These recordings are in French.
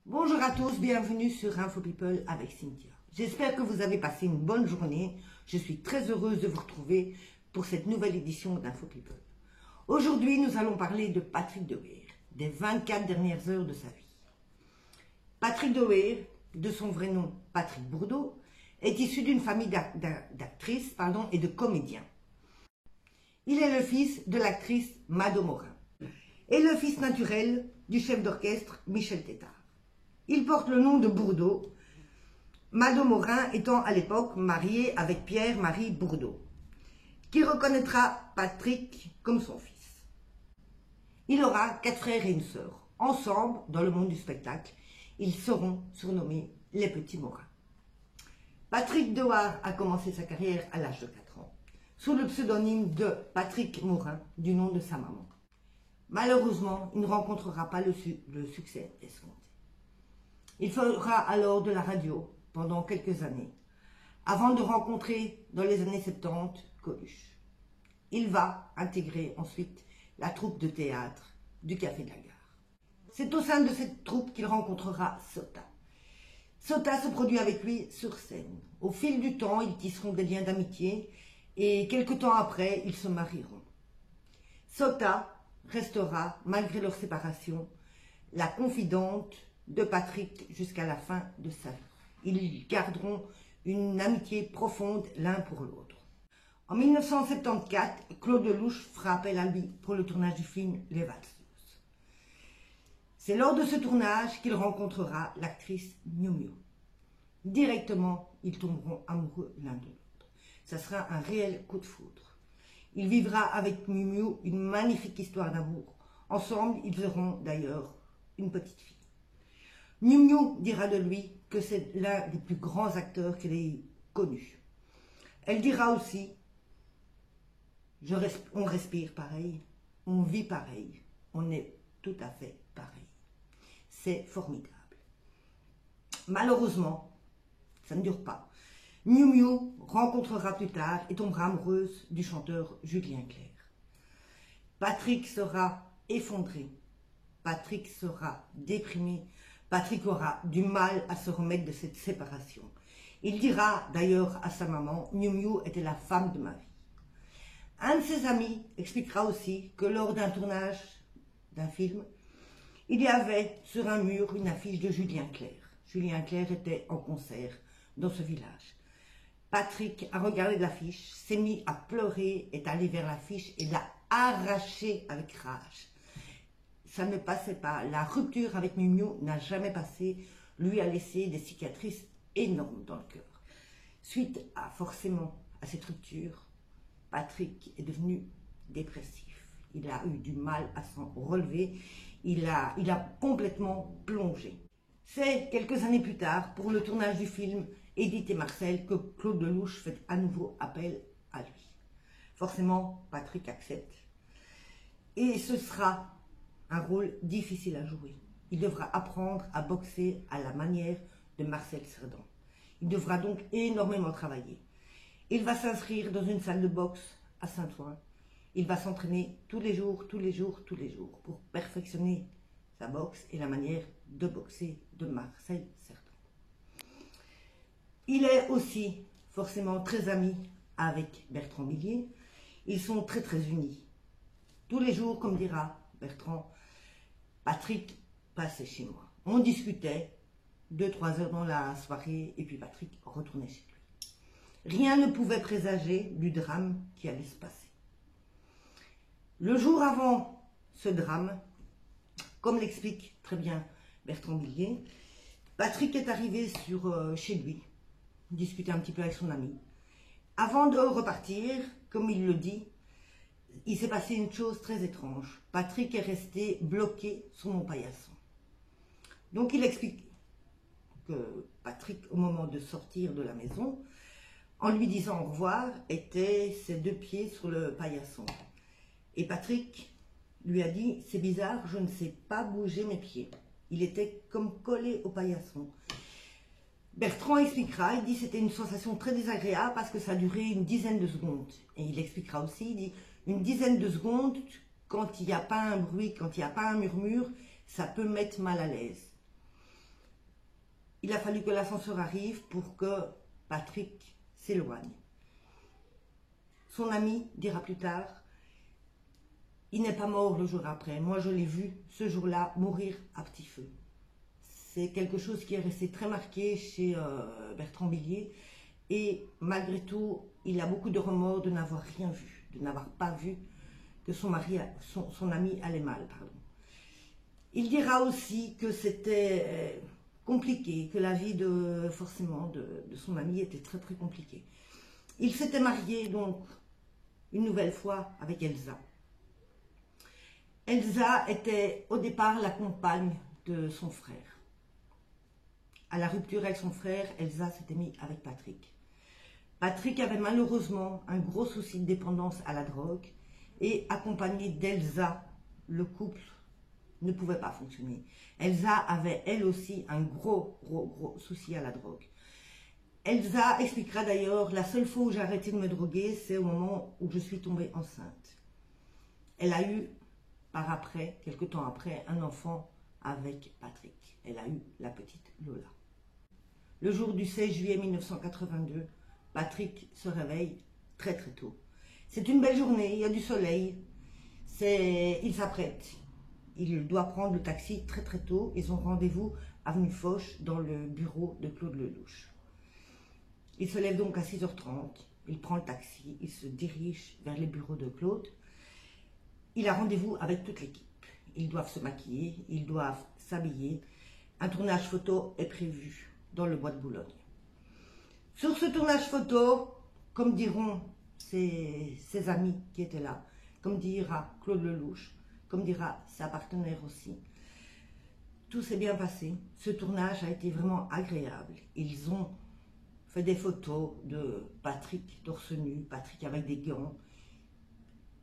Bonjour à tous, bienvenue sur Info People avec Cynthia. J'espère que vous avez passé une bonne journée. Je suis très heureuse de vous retrouver pour cette nouvelle édition d'Info People. Aujourd'hui, nous allons parler de Patrick De Weer, des 24 dernières heures de sa vie. Patrick De Weer, de son vrai nom Patrick Bourdeau, est issu d'une famille d'actrices et de comédiens. Il est le fils de l'actrice Mado Morin et le fils naturel du chef d'orchestre Michel Tétart. Il porte le nom de Bourdeau, Mado Morin étant à l'époque mariée avec Pierre-Marie Bourdeau, qui reconnaîtra Patrick comme son fils. Il aura 4 frères et une sœur. Ensemble, dans le monde du spectacle, ils seront surnommés les Petits Morins. Patrick De Weer a commencé sa carrière à l'âge de 4 ans, sous le pseudonyme de Patrick Morin, du nom de sa maman. Malheureusement, il ne rencontrera pas le succès escompté. Il fera alors de la radio pendant quelques années, avant de rencontrer dans les années 70 Coluche. Il va intégrer ensuite la troupe de théâtre du Café de la Gare. C'est au sein de cette troupe qu'il rencontrera Sota. Sota se produit avec lui sur scène. Au fil du temps, ils tisseront des liens d'amitié et quelque temps après, ils se marieront. Sota restera, malgré leur séparation, la confidente de Patrick jusqu'à la fin de sa vie. Ils garderont une amitié profonde l'un pour l'autre. En 1974, Claude Lelouch fera appel à lui pour le tournage du film Les Valseuses. C'est lors de ce tournage qu'il rencontrera l'actrice Miu Miu. Directement, ils tomberont amoureux l'un de l'autre. Ça sera un réel coup de foudre. Il vivra avec Miu Miu une magnifique histoire d'amour. Ensemble, ils auront d'ailleurs une petite fille. Miu Miu dira de lui que c'est l'un des plus grands acteurs qu'elle ait connu. Elle dira aussi on respire pareil, on vit pareil, on est tout à fait pareil. C'est formidable. Malheureusement, ça ne dure pas. Miu Miu rencontrera plus tard et tombera amoureuse du chanteur Julien Clerc. Patrick sera effondré. Patrick sera déprimé. Patrick aura du mal à se remettre de cette séparation. Il dira d'ailleurs à sa maman, Miu Miu était la femme de ma vie. Un de ses amis expliquera aussi que lors d'un tournage d'un film, il y avait sur un mur une affiche de Julien Clerc. Julien Clerc était en concert dans ce village. Patrick a regardé l'affiche, s'est mis à pleurer, est allé vers l'affiche et l'a arrachée avec rage. Ça ne passait pas. La rupture avec Miu Miu n'a jamais passé, lui a laissé des cicatrices énormes dans le cœur. Suite forcément à cette rupture, Patrick est devenu dépressif. Il a eu du mal à s'en relever. Il a complètement plongé. C'est quelques années plus tard, pour le tournage du film Edith et Marcel, que Claude Lelouch fait à nouveau appel à lui. Forcément, Patrick accepte. Et ce sera un rôle difficile à jouer. Il devra apprendre à boxer à la manière de Marcel Cerdan. Il devra donc énormément travailler. Il va s'inscrire dans une salle de boxe à Saint-Ouen. Il va s'entraîner tous les jours pour perfectionner sa boxe et la manière de boxer de Marcel Cerdan. Il est aussi forcément très ami avec Bertrand Blier. Ils sont très unis. Tous les jours, comme dira Bertrand, Patrick passait chez moi. On discutait 2-3 heures dans la soirée et puis Patrick retournait chez lui. Rien ne pouvait présager du drame qui allait se passer. Le jour avant ce drame, comme l'explique très bien Bertrand Blier, Patrick est arrivé chez lui, discuter un petit peu avec son ami. Avant de repartir, comme il le dit, il s'est passé une chose très étrange. Patrick est resté bloqué sur mon paillasson. Donc il explique que Patrick, au moment de sortir de la maison, en lui disant au revoir, était ses 2 pieds sur le paillasson. Et Patrick lui a dit, c'est bizarre, je ne sais pas bouger mes pieds. Il était comme collé au paillasson. Bertrand expliquera, il dit c'était une sensation très désagréable parce que ça a duré une dizaine de secondes. Et il expliquera aussi, il dit une dizaine de secondes, quand il n'y a pas un bruit, quand il n'y a pas un murmure, ça peut mettre mal à l'aise. il a fallu que l'ascenseur arrive pour que Patrick s'éloigne. Son ami dira plus tard, il n'est pas mort le jour après. Moi, je l'ai vu ce jour-là mourir à petit feu. C'est quelque chose qui est resté très marqué chez Bertrand Billier. Et malgré tout, il a beaucoup de remords de n'avoir rien vu, de n'avoir pas vu que son ami allait mal. Pardon. Il dira aussi que c'était compliqué, que la vie de son ami était très très compliquée. Il s'était marié donc une nouvelle fois avec Elsa. Elsa était au départ la compagne de son frère. À la rupture avec son frère, Elsa s'était mise avec Patrick. Patrick avait malheureusement un gros souci de dépendance à la drogue et accompagné d'Elsa, le couple ne pouvait pas fonctionner. Elsa avait elle aussi un gros souci à la drogue. Elsa expliquera d'ailleurs, la seule fois où j'ai arrêté de me droguer, c'est au moment où je suis tombée enceinte. Elle a eu, par après, quelque temps après, un enfant avec Patrick. Elle a eu la petite Lola. Le jour du 16 juillet 1982, Patrick se réveille très très tôt. C'est une belle journée, il y a du soleil, il s'apprête. Il doit prendre le taxi très très tôt. Ils ont rendez-vous avenue Foch dans le bureau de Claude Lelouch. Il se lève donc à 6h30, il prend le taxi, il se dirige vers les bureaux de Claude. Il a rendez-vous avec toute l'équipe. Ils doivent se maquiller, ils doivent s'habiller. Un tournage photo est prévu dans le bois de Boulogne. Sur ce tournage photo, comme diront ses amis qui étaient là, comme dira Claude Lelouch, comme dira sa partenaire aussi, tout s'est bien passé. Ce tournage a été vraiment agréable. Ils ont fait des photos de Patrick torse nu, Patrick avec des gants,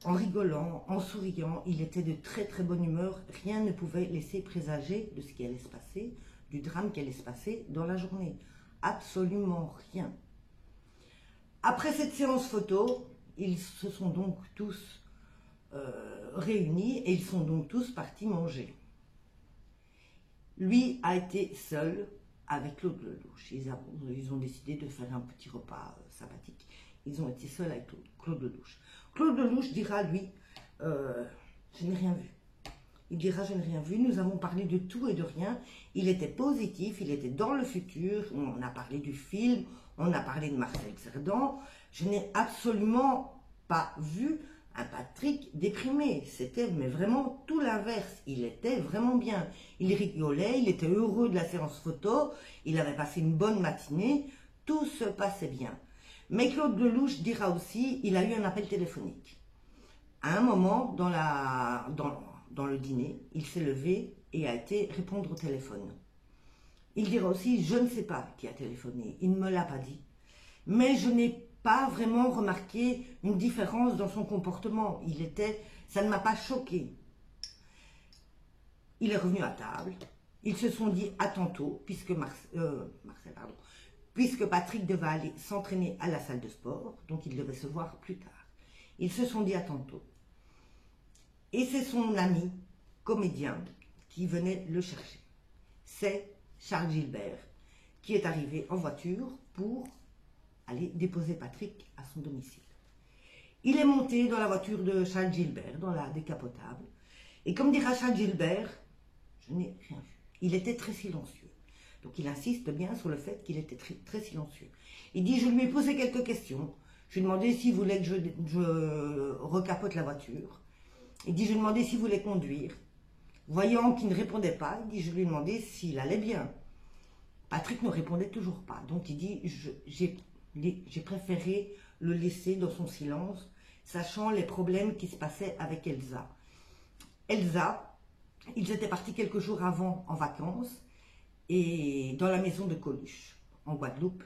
en rigolant, en souriant. Il était de très très bonne humeur. Rien ne pouvait laisser présager de ce qui allait se passer, du drame qui allait se passer dans la journée. Absolument rien. Après cette séance photo, ils se sont donc tous réunis et ils sont donc tous partis manger. Lui a été seul avec Claude Lelouch. Ils ont décidé de faire un petit repas sympathique. Ils ont été seuls avec Claude Lelouch. Claude Lelouch dira, lui, je n'ai rien vu. Il dira, je n'ai rien vu. Nous avons parlé de tout et de rien. Il était positif, il était dans le futur. On a parlé du film, on a parlé de Marcel Cerdan. Je n'ai absolument pas vu un Patrick déprimé. C'était mais vraiment tout l'inverse. Il était vraiment bien. Il rigolait, il était heureux de la séance photo. Il avait passé une bonne matinée. Tout se passait bien. Mais Claude Lelouch dira aussi, il a eu un appel téléphonique. À un moment, dans le dîner, il s'est levé et a été répondre au téléphone. Il dira aussi, je ne sais pas qui a téléphoné, il ne me l'a pas dit. Mais je n'ai pas vraiment remarqué une différence dans son comportement. Ça ne m'a pas choqué. Il est revenu à table. Ils se sont dit à tantôt, puisque Patrick devait aller s'entraîner à la salle de sport, donc il devait se voir plus tard. Ils se sont dit à tantôt. Et c'est son ami, comédien, qui venait le chercher. C'est Charles Gilbert, qui est arrivé en voiture pour aller déposer Patrick à son domicile. Il est monté dans la voiture de Charles Gilbert, dans la décapotable. Et comme dira Charles Gilbert, je n'ai rien vu. Il était très silencieux. Donc il insiste bien sur le fait qu'il était très, très silencieux. Il dit, je lui ai posé quelques questions. Je lui ai demandé s'il voulait que je recapote la voiture. Il dit, je lui ai demandé s'il voulait conduire. Voyant qu'il ne répondait pas, il dit, je lui ai demandé s'il allait bien. Patrick ne répondait toujours pas. Donc il dit, j'ai préféré le laisser dans son silence, sachant les problèmes qui se passaient avec Elsa. Elsa, ils étaient partis quelques jours avant en vacances, et dans la maison de Coluche, en Guadeloupe.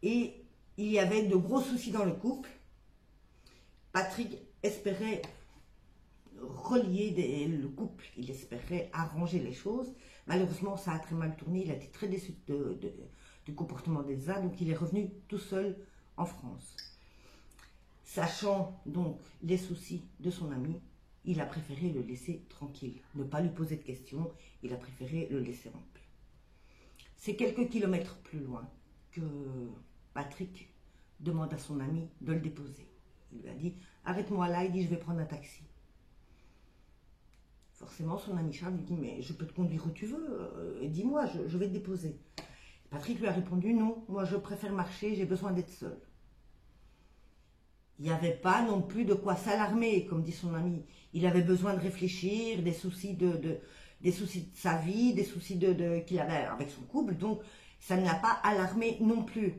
Et il y avait de gros soucis dans le couple. Patrick espérait relier le couple, il espérait arranger les choses. Malheureusement, ça a très mal tourné, il a été très déçu du comportement d'Elsa, donc il est revenu tout seul en France. Sachant donc les soucis de son ami, il a préféré le laisser tranquille, ne pas lui poser de questions, il a préféré le laisser en paix. C'est quelques kilomètres plus loin que Patrick demande à son ami de le déposer. Il lui a dit « Arrête-moi là », il dit « Je vais prendre un taxi ». Forcément, son ami Charles lui dit « Mais je peux te conduire où tu veux, dis-moi, je vais te déposer ». Patrick lui a répondu « Non, moi je préfère marcher, j'ai besoin d'être seul ». Il n'y avait pas non plus de quoi s'alarmer, comme dit son ami. Il avait besoin de réfléchir, des soucis de sa vie, des soucis qu'il avait avec son couple, donc ça ne l'a pas alarmé non plus.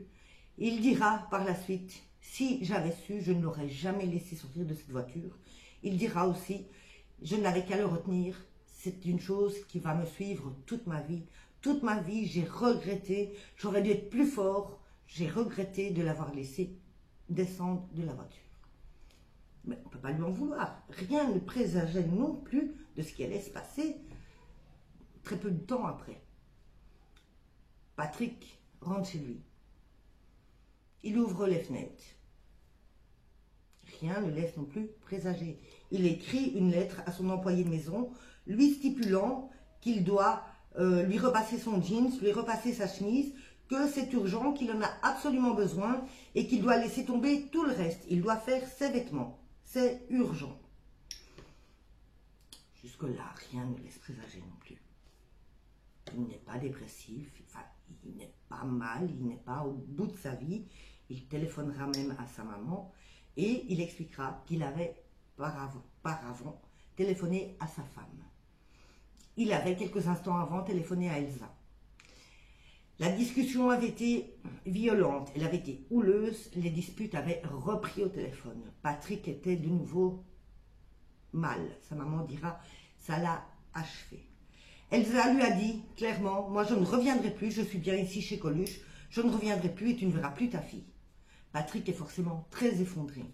Il dira par la suite, si j'avais su, je ne l'aurais jamais laissé sortir de cette voiture. Il dira aussi, je n'avais qu'à le retenir, c'est une chose qui va me suivre toute ma vie. Toute ma vie, j'ai regretté, j'aurais dû être plus fort, j'ai regretté de l'avoir laissé descendre de la voiture. Mais on ne peut pas lui en vouloir. Rien ne présageait non plus de ce qui allait se passer très peu de temps après. Patrick rentre chez lui. Il ouvre les fenêtres. Rien ne laisse non plus présager. Il écrit une lettre à son employé de maison, lui stipulant qu'il doit lui repasser son jeans, lui repasser sa chemise, que c'est urgent, qu'il en a absolument besoin et qu'il doit laisser tomber tout le reste. Il doit faire ses vêtements. C'est urgent. Jusque-là, rien ne laisse présager non plus. Il n'est pas dépressif, enfin, il n'est pas mal, il n'est pas au bout de sa vie. Il téléphonera même à sa maman et il expliquera qu'il avait par avant téléphoné à sa femme. Il avait quelques instants avant téléphoné à Elsa. La discussion avait été violente, elle avait été houleuse, les disputes avaient repris au téléphone. Patrick était de nouveau mal. Sa maman dira, ça l'a achevé. Elsa lui a dit clairement, moi je ne reviendrai plus, je suis bien ici chez Coluche, je ne reviendrai plus et tu ne verras plus ta fille. Patrick est forcément très effondré.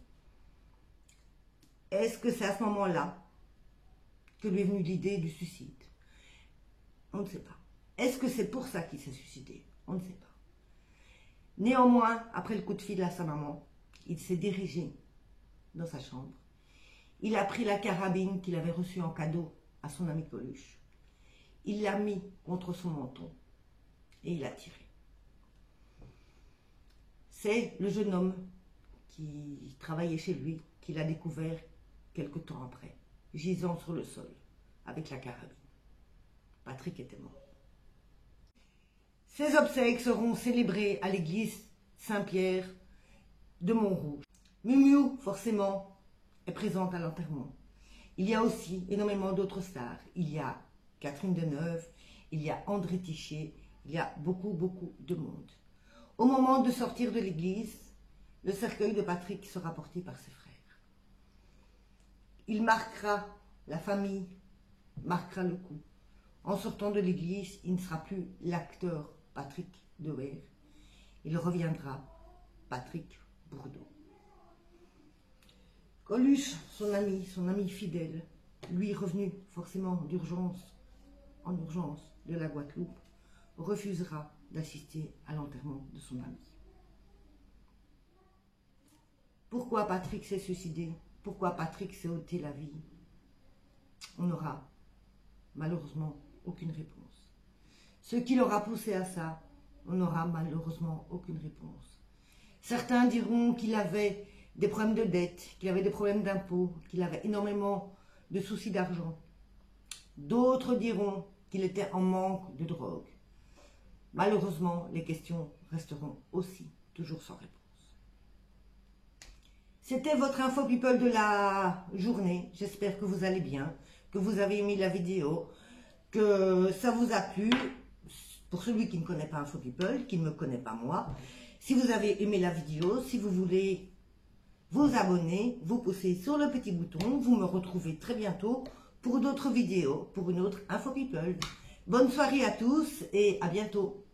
Est-ce que c'est à ce moment-là que lui est venue l'idée du suicide? On ne sait pas. Est-ce que c'est pour ça qu'il s'est suicidé? On ne sait pas. Néanmoins, après le coup de fil à sa maman, il s'est dirigé dans sa chambre. Il a pris la carabine qu'il avait reçue en cadeau à son ami Coluche. Il l'a mis contre son menton et il a tiré. C'est le jeune homme qui travaillait chez lui qu'il a découvert quelque temps après, gisant sur le sol avec la carabine. Patrick était mort. Ses obsèques seront célébrées à l'église Saint-Pierre de Montrouge. Miu, forcément, est présente à l'enterrement. Il y a aussi énormément d'autres stars. Il y a Catherine Deneuve, il y a André Tiché, il y a beaucoup de monde. Au moment de sortir de l'église, le cercueil de Patrick sera porté par ses frères. Il marquera, la famille marquera le coup. En sortant de l'église, il ne sera plus l'acteur Patrick Dewaere. Il reviendra Patrick Bourdeau. Coluche, son ami fidèle, lui revenu forcément en urgence de la Guadeloupe, refusera d'assister à l'enterrement de son ami. Pourquoi Patrick s'est suicidé? Pourquoi Patrick s'est ôté la vie? On n'aura malheureusement aucune réponse. Ce qui l'aura poussé à ça, on n'aura malheureusement aucune réponse. Certains diront qu'il avait des problèmes de dette, qu'il avait des problèmes d'impôts, qu'il avait énormément de soucis d'argent. D'autres diront qu'il était en manque de drogue. Malheureusement, les questions resteront aussi toujours sans réponse. C'était votre Info People de la journée. J'espère que vous allez bien, que vous avez aimé la vidéo, que ça vous a plu. Pour celui qui ne connaît pas Info People, qui ne me connaît pas moi, si vous avez aimé la vidéo, si vous voulez vous abonner, vous poussez sur le petit bouton. Vous me retrouvez très bientôt pour d'autres vidéos, pour une autre Info People. Bonne soirée à tous et à bientôt.